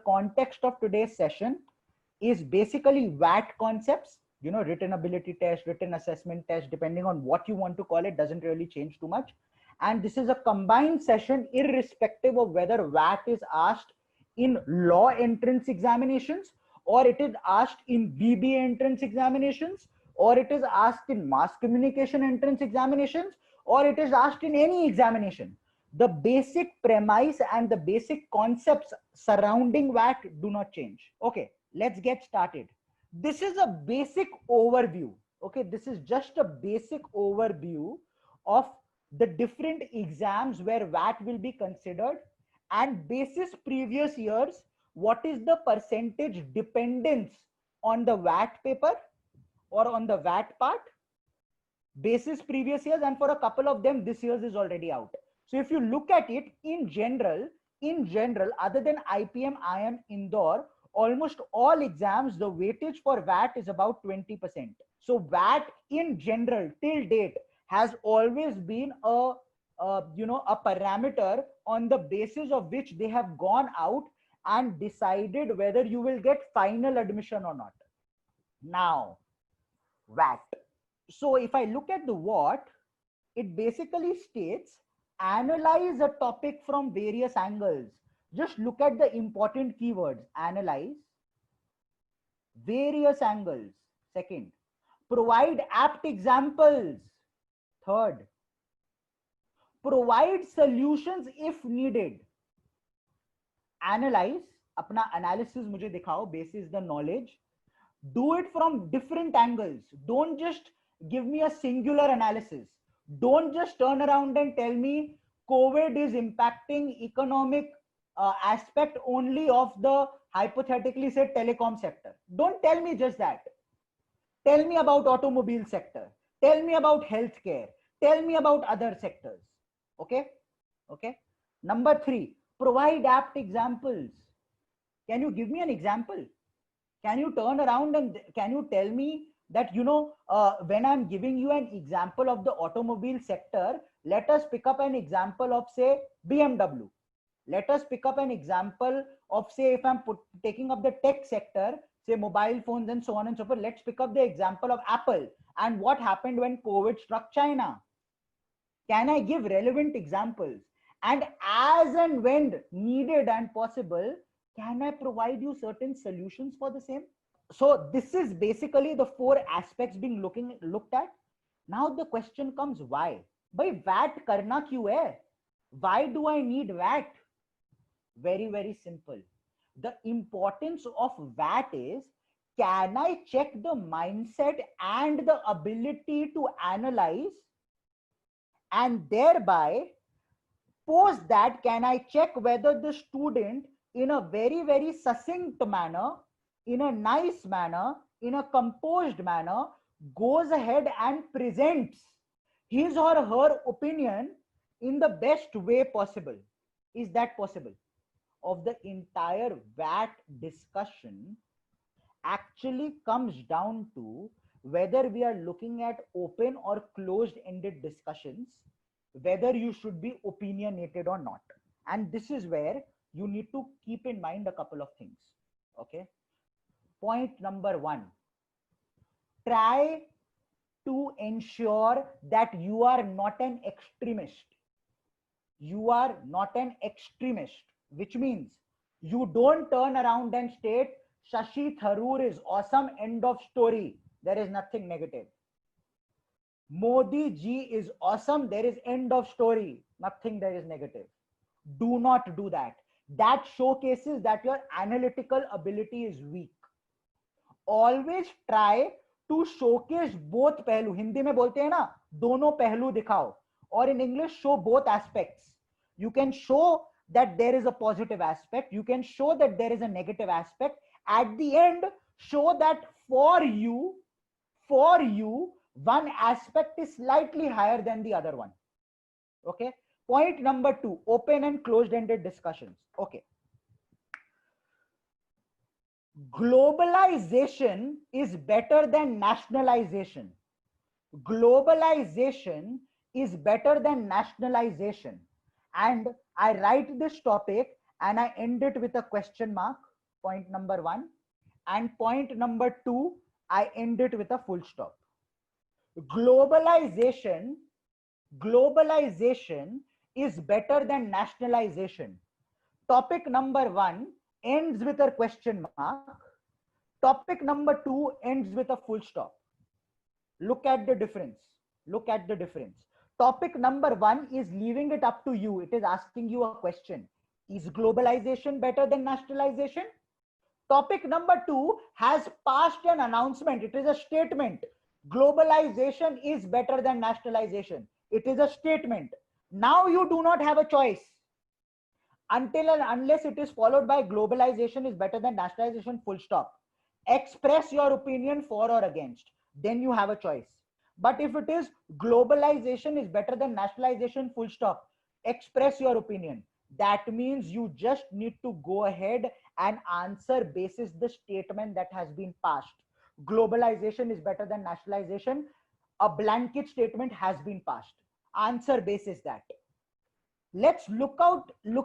context of today's session is basically VAT concepts, written ability test, written assessment test, depending on what you want to call it, doesn't really change too much. And this is a combined session irrespective of whether VAT is asked in law entrance examinations, or it is asked in BBA entrance examinations, or it is asked in mass communication entrance examinations, or it is asked in any examination. The basic premise and the basic concepts surrounding VAT do not change. Okay, let's get started. This is a basic overview. Okay, this is just a basic overview of the different exams where VAT will be considered, and basis previous years, what is the percentage dependence on the VAT paper or on the VAT part, basis previous years, and for a couple of them this year's is already out. So if you look at it in general, other than IPM, IIM, Indore, almost all exams, the weightage for VAT is about 20%. So VAT in general till date has always been a parameter on the basis of which they have gone out and decided whether you will get final admission or not. Now, VAT. So if I look at the what, it basically states analyze a topic from various angles. Just look at the important keywords. Analyze, various angles. Second, provide apt examples. Third, provide solutions if needed. Analyze, अपना analysis मुझे दिखाओ, basis the knowledge. Do it from different angles. Don't just give me a singular analysis. Don't just turn around and tell me COVID is impacting economic aspect only of the hypothetically said telecom sector. Don't tell me just that. Tell me about automobile sector. Tell me about healthcare. Tell me about other sectors. Okay? Okay. Number 3, provide apt examples. Can you give me an example? Can you turn around and can you tell me that, when I'm giving you an example of the automobile sector, let us pick up an example of, say, BMW. Let us pick up an example of, say, if I'm taking up the tech sector, say mobile phones and so on and so forth, let's pick up the example of Apple and what happened when COVID struck China. Can I give relevant examples? And as and when needed and possible, can I provide you certain solutions for the same? So this is basically the 4 aspects being looked at. Now the question comes, why? Bhai, VAT karna kyun hai? Why do I need VAT? Very, very simple. The importance of VAT is, can I check the mindset and the ability to analyze, and thereby post that, can I check whether the student in a very, very succinct manner, in a nice manner, in a composed manner, goes ahead and presents his or her opinion in the best way possible. Is that possible? Of the entire VAT discussion actually comes down to whether we are looking at open or closed-ended discussions, whether you should be opinionated or not. And this is where you need to keep in mind a couple of things. Okay. Point number 1, try to ensure that you are not an extremist. You are not an extremist, which means you don't turn around and state Shashi Tharoor is awesome, end of story. There is nothing negative. Modi ji is awesome, there is end of story. Nothing there is negative. Do not do that. That showcases that your analytical ability is weak. Always try to showcase both पहलू. हिंदी में बोलते हैं ना, दोनों पहलू दिखाओ. Or in English, show both aspects. You can show that there is a positive aspect. You can show that there is a negative aspect. At the end, show that for you, one aspect is slightly higher than the other one. Okay. Point number 2, open and closed-ended discussions. Okay. Globalization is better than nationalization. Globalization is better than nationalization. And I write this topic and I end it with a question mark. point number 1, and point number 2, I end it with a full stop. Globalization is better than nationalization. Topic number 1 ends with a question mark. Topic number 2 ends with a full stop. Look at the difference. Look at the difference. Topic number 1 is leaving it up to you. It is asking you a question. Is globalization better than nationalization? Topic number 2 has passed an announcement. It is a statement. Globalization is better than nationalization. It is a statement. Now you do not have a choice. Until and unless it is followed by globalization is better than nationalization, full stop. Express your opinion for or against. Then you have a choice. But if it is globalization is better than nationalization, full stop, express your opinion. That means you just need to go ahead and answer basis the statement that has been passed. Globalization is better than nationalization. A blanket statement has been passed. Answer basis that. Let's look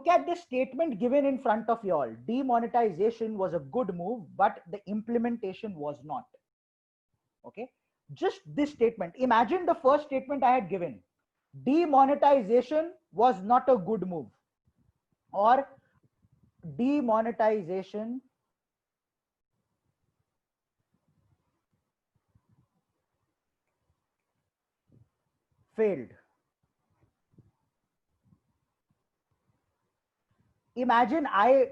at the statement given in front of you all. Demonetization was a good move, but the implementation was not. Okay, just this statement. Imagine the first statement I had given. Demonetization was not a good move, or demonetization failed. Imagine I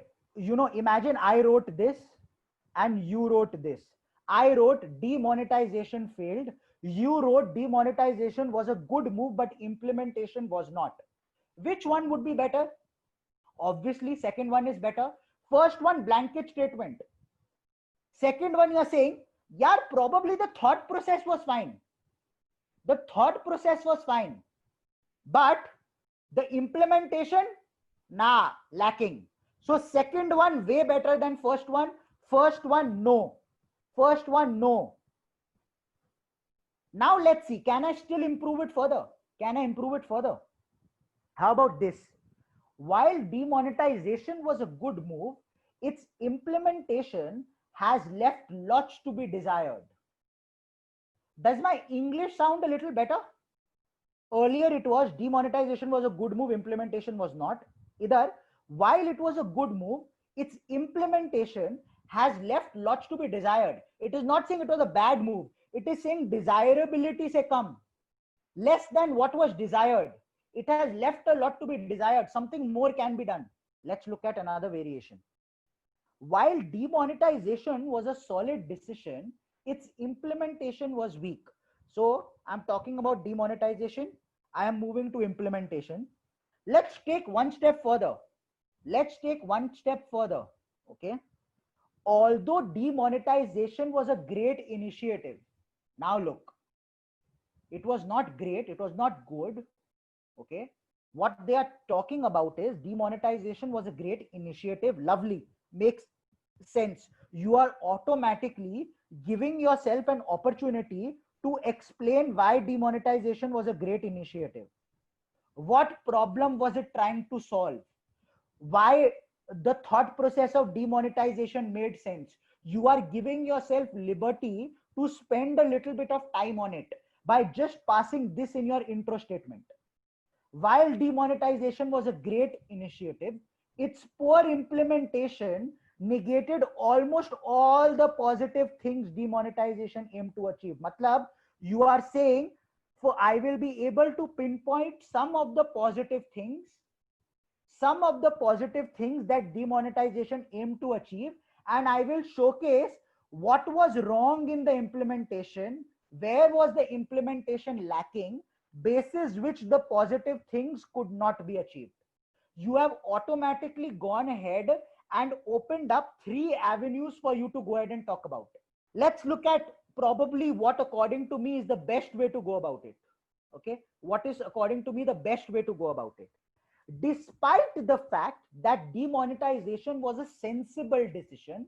wrote this and you wrote this. I wrote demonetization failed. You wrote demonetization was a good move, but implementation was not. Which one would be better? Obviously, second one is better. First one, blanket statement. Second one, you are saying, yeah, probably the thought process was fine. The thought process was fine, but the implementation, lacking. So second one way better than first one. First one, no. First one, no. Now let's see, can I still improve it further? Can I improve it further? How about this? While demonetization was a good move, its implementation has left lots to be desired. Does my English sound a little better? Earlier it was demonetization was a good move, implementation was not. Either while it was a good move, its implementation has left lots to be desired. It is not saying it was a bad move. It is saying desirability se kam, less than what was desired. It has left a lot to be desired. Something more can be done. Let's look at another variation. While demonetization was a solid decision, its implementation was weak. So I'm talking about demonetization. I am moving to implementation. Let's take one step further. Let's take one step further. Okay. Although demonetization was a great initiative, now look, it was not great, it was not good. Okay. What they are talking about is demonetization was a great initiative. Lovely. Makes sense. You are automatically giving yourself an opportunity to explain why demonetization was a great initiative. What problem was it trying to solve? Why the thought process of demonetization made sense? You are giving yourself liberty to spend a little bit of time on it by just passing this in your intro statement. While demonetization was a great initiative, its poor implementation negated almost all the positive things demonetization aimed to achieve. Matlab, you are saying, for I will be able to pinpoint some of the positive things that demonetization aimed to achieve, and I will showcase what was wrong in the implementation, where was the implementation lacking, basis which the positive things could not be achieved. You have automatically gone ahead and opened up 3 avenues for you to go ahead and talk about it. Let's look at probably what according to me is the best way to go about it. Okay, what is according to me the best way to go about it? Despite the fact that demonetization was a sensible decision,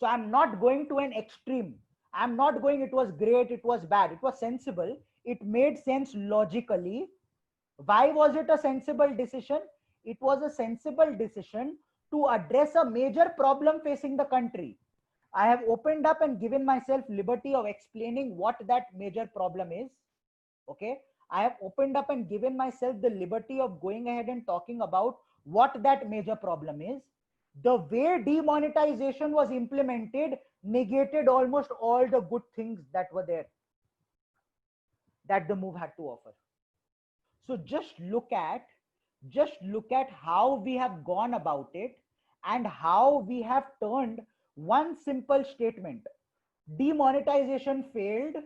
so I'm not going to an extreme. I'm not going it was great, it was bad. It was sensible. It made sense logically. Why was it a sensible decision? It was a sensible decision to address a major problem facing the country. I have opened up and given myself liberty of explaining what that major problem is. Okay. I have opened up and given myself the liberty of going ahead and talking about what that major problem is. The way demonetization was implemented negated almost all the good things that were there that the move had to offer. So just look at how we have gone about it and how we have turned one simple statement, demonetization failed.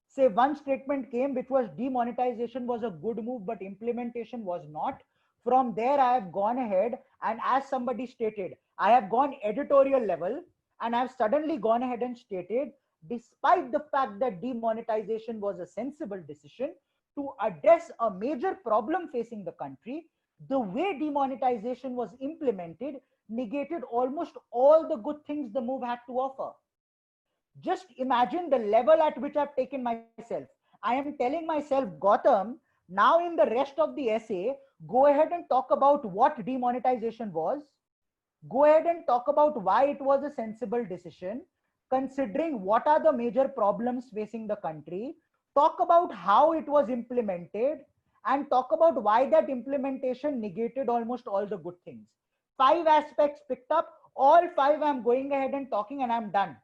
Say one statement came which was demonetization was a good move but implementation was not. From there I have gone ahead and, as somebody stated, I have gone editorial level and I have suddenly gone ahead and stated, despite the fact that demonetization was a sensible decision to address a major problem facing the country, the way demonetization was implemented negated almost all the good things the move had to offer. Just imagine the level at which I've taken myself. I am telling myself, Gautam, now in the rest of the essay, go ahead and talk about what demonetization was. Go ahead and talk about why it was a sensible decision, considering what are the major problems facing the country. Talk about how it was implemented and talk about why that implementation negated almost all the good things. 5 aspects picked up, all 5 I'm going ahead and talking and I'm done.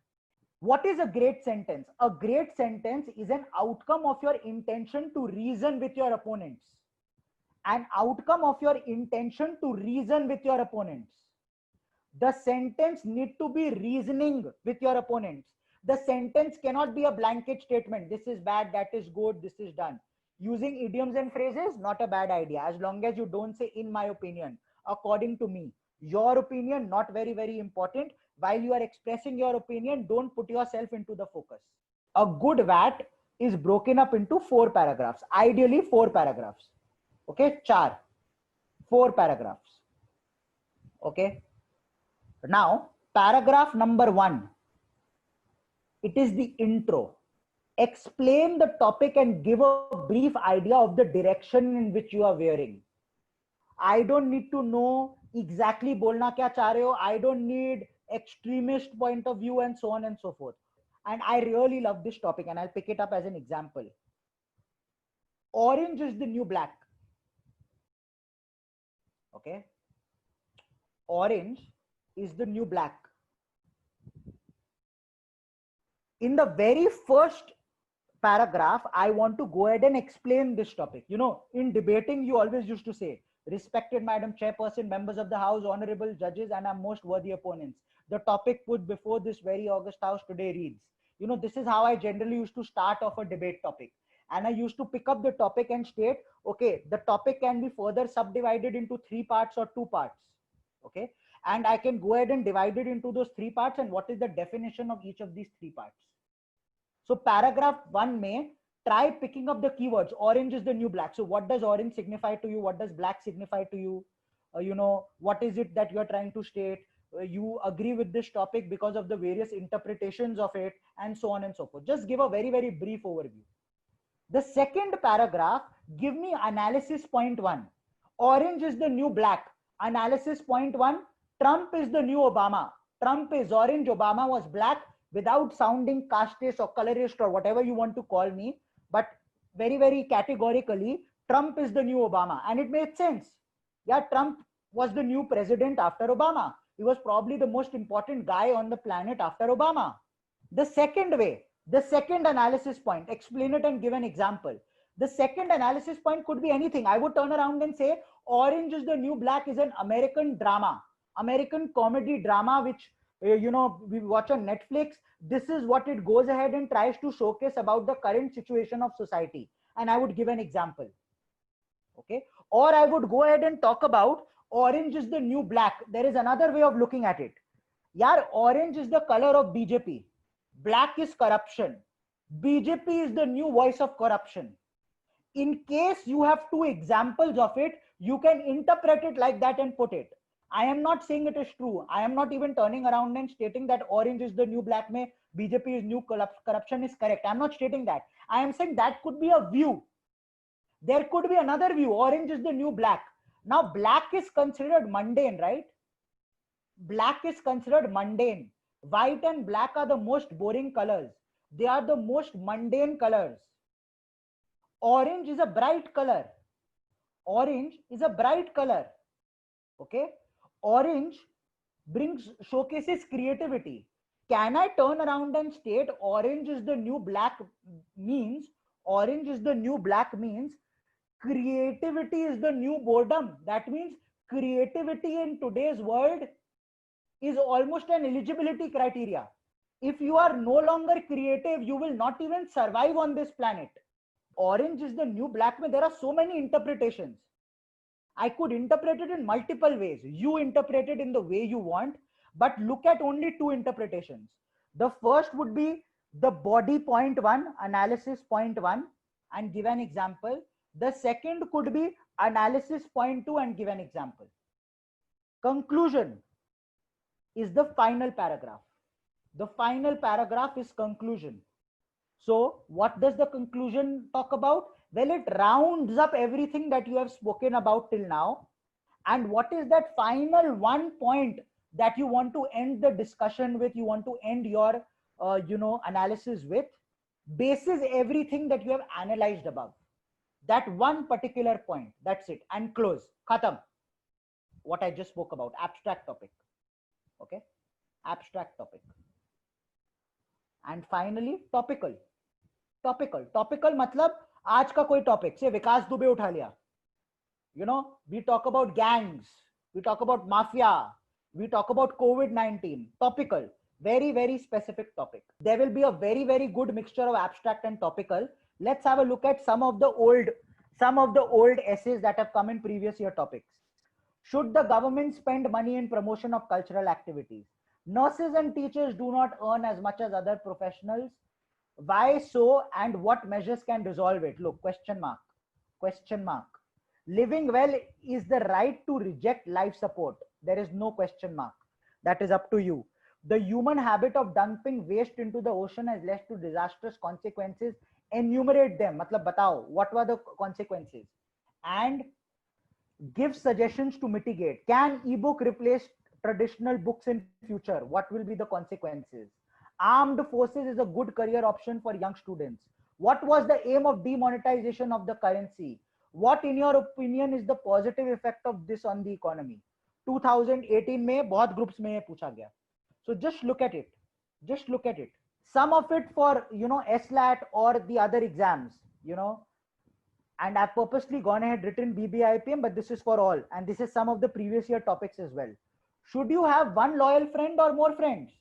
What is a great sentence? A great sentence is an outcome of your intention to reason with your opponents. An outcome of your intention to reason with your opponents. The sentence need to be reasoning with your opponents. The sentence cannot be a blanket statement. This is bad, that is good, this is done. Using idioms and phrases, not a bad idea. As long as you don't say, in my opinion, according to me. Your opinion, not very, very important. While you are expressing your opinion, don't put yourself into the focus. A good VAT is broken up into 4 paragraphs. Ideally 4 paragraphs. Okay, 4 paragraphs. Okay. Now, paragraph number 1. It is the intro. Explain the topic and give a brief idea of the direction in which you are veering. I don't need to know exactly bolna kya cha rahe ho. I don't need extremist point of view and so on and so forth. And I really love this topic and I'll pick it up as an example. Orange is the new black. Okay. Orange is the new black. In the very first paragraph, I want to go ahead and explain this topic. You know, in debating, you always used to say, respected Madam Chairperson, members of the House, honorable judges, and our most worthy opponents. The topic put before this very august House today reads. You know, this is how I generally used to start off a debate topic. And I used to pick up the topic and state, okay, the topic can be further subdivided into 3 parts or 2 parts. Okay. And I can go ahead and divide it into those 3 parts and what is the definition of each of these 3 parts. So paragraph 1 may try picking up the keywords. Orange is the new black. So what does orange signify to you? What does black signify to you? You know, what is it that you're trying to state? You agree with this topic because of the various interpretations of it and so on and so forth. Just give a very, very brief overview. The second paragraph, give me analysis point 1. Orange is the new black. Analysis point 1, Trump is the new Obama. Trump is orange, Obama was black, without sounding casteist or colorist or whatever you want to call me. But very, very categorically, Trump is the new Obama. And it made sense. Yeah, Trump was the new president after Obama. He was probably the most important guy on the planet after Obama. The second way, the second analysis point, explain it and give an example. The second analysis point could be anything. I would turn around and say, Orange is the New Black is an American drama, American comedy drama, which, you know, we watch on Netflix. This is what it goes ahead and tries to showcase about the current situation of society. And I would give an example. Okay. Or I would go ahead and talk about orange is the new black. There is another way of looking at it. Yeah, orange is the color of BJP. Black is corruption. BJP is the new voice of corruption. In case you have 2 examples of it, you can interpret it like that and put it. I am not saying it is true. I am not even turning around and stating that orange is the new black, mein BJP is new corruption is correct. I'm not stating that. I am saying that could be a view. There could be another view. Orange is the new black. Now, black is considered mundane, right? Black is considered mundane. White and black are the most boring colors. They are the most mundane colors. Orange is a bright color. Orange is a bright color. Okay. Orange showcases creativity. Can I turn around and state orange is the new black means creativity is the new boredom? That means creativity in today's world is almost an eligibility criteria. If you are no longer creative, you will not even survive on this planet. Orange is the new black. There are so many interpretations. I could interpret it in multiple ways. You interpret it in the way you want, but look at only two interpretations. The first would be the body point one, analysis point one, and give an example. The second could be analysis point two and give an example. Conclusion is the final paragraph. The final paragraph is conclusion. So what does the conclusion talk about? Well, it rounds up everything that you have spoken about till now. And what is that final one point that you want to end the discussion with, you want to end your analysis with, bases everything that you have analyzed above. That one particular point, that's it, and close, khatam. What I just spoke about, abstract topic. Okay, abstract topic. And finally, topical. Topical matlab आज का कोई topic, say विकास दुबे उठा लिया. You know, we talk about gangs, we talk about mafia, we talk about COVID-19. Topical, very, very specific topic. There will be a very, very good mixture of abstract and topical. Let's have a look at some of the old essays that have come in previous year topics. Should the government spend money in promotion of cultural activities? Nurses and teachers do not earn as much as other professionals. Why so, and what measures can resolve it? Look, question mark. Living well is the right to reject life support. There is no question mark. That is up to you. The human habit of dumping waste into the ocean has led to disastrous consequences. Enumerate them. Matlab batao, what were the consequences? And give suggestions to mitigate. Can ebook replace traditional books in future? What will be the consequences? Armed forces is a good career option for young students. What was the aim of demonetization of the currency? What, in your opinion, is the positive effect of this on the economy? 2018 में बहुत groups में पूछा गया. So just look at it. Some of it for SLAT or the other exams, and I've purposely gone ahead written BBIPM, but this is for all, and this is some of the previous year topics as well. Should you have one loyal friend or more friends?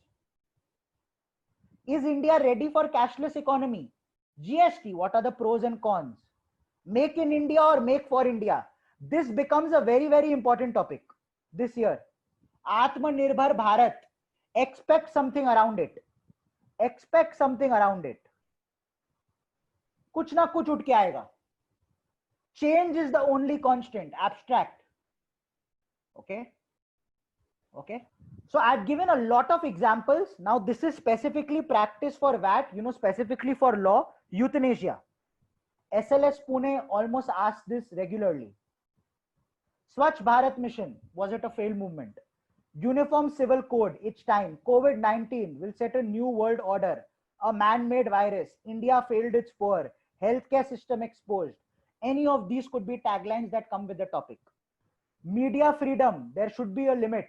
Is India ready for cashless economy? GST, what are the pros and cons? Make in India or make for India? This becomes a very, very important topic this year. Atmanirbhar Bharat. Expect something around it. Kuch na kuch ut ke aayega. Change is the only constant. Abstract. Okay. So I've given a lot of examples. Now this is specifically practice for VAT, specifically for law. Euthanasia. SLS Pune almost asks this regularly. Swachh Bharat Mission, was it a failed movement? Uniform Civil Code, it's time. COVID-19 will set a new world order. A man-made virus. India failed its poor. Healthcare system exposed. Any of these could be taglines that come with the topic. Media freedom, there should be a limit.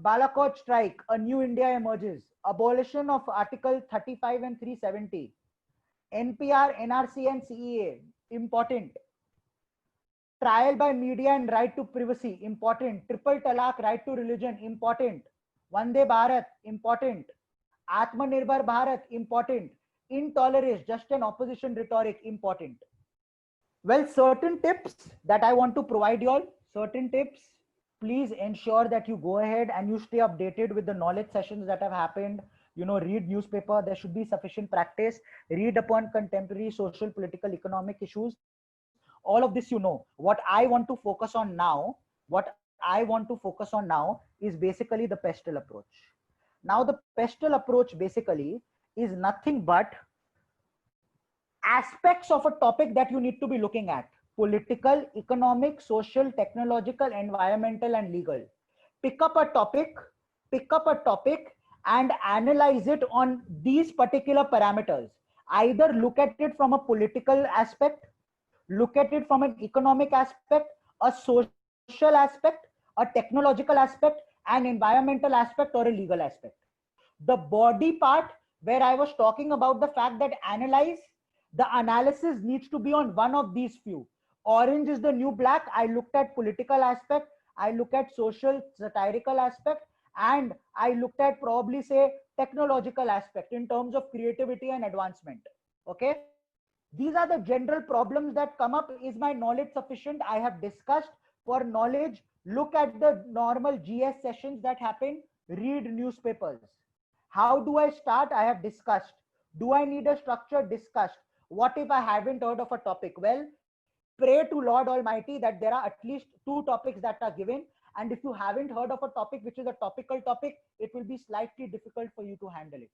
Balakot strike, a new India emerges. Abolition of Article 35 and 370. NPR, NRC and CEA, important. Trial by media and right to privacy, important. Triple talaq, right to religion, important. Vande Bharat, important. Atmanirbhar Bharat, important. Intolerance, just an opposition rhetoric, important. Well, certain tips that I want to provide you all, certain tips. Please ensure that you go ahead and you stay updated with the knowledge sessions that have happened. Read newspaper. There should be sufficient practice. Read upon contemporary social, political, economic issues. All of this, what I want to focus on now is basically the pestle approach. Now the pestle approach basically is nothing but aspects of a topic that you need to be looking at: political, economic, social, technological, environmental, and legal. Pick up a topic, pick up a topic and analyze it on these particular parameters. Either look at it from a political aspect, look at it from an economic aspect, a social aspect, a technological aspect, an environmental aspect, or a legal aspect. The body part, where I was talking about the fact that analyze, the analysis needs to be on one of these few. Orange is the new black. I looked at political aspect, I look at social satirical aspect, and I looked at probably say technological aspect in terms of creativity and advancement. Okay, these are the general problems that come up. Is my knowledge sufficient? I have discussed. For knowledge, look at the normal GS sessions that happen, read newspapers. How do I start? I have discussed. Do I need a structure? Discussed. What if I haven't heard of a topic? Well, pray to Lord Almighty that there are at least 2 topics that are given. And if you haven't heard of a topic which is a topical topic, it will be slightly difficult for you to handle it.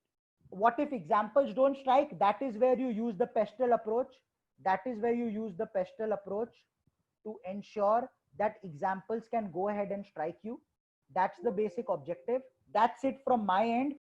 What if examples don't strike? That is where you use the pestle approach. That is where you use the pestle approach to ensure that examples can go ahead and strike you. That's the basic objective. That's it from my end.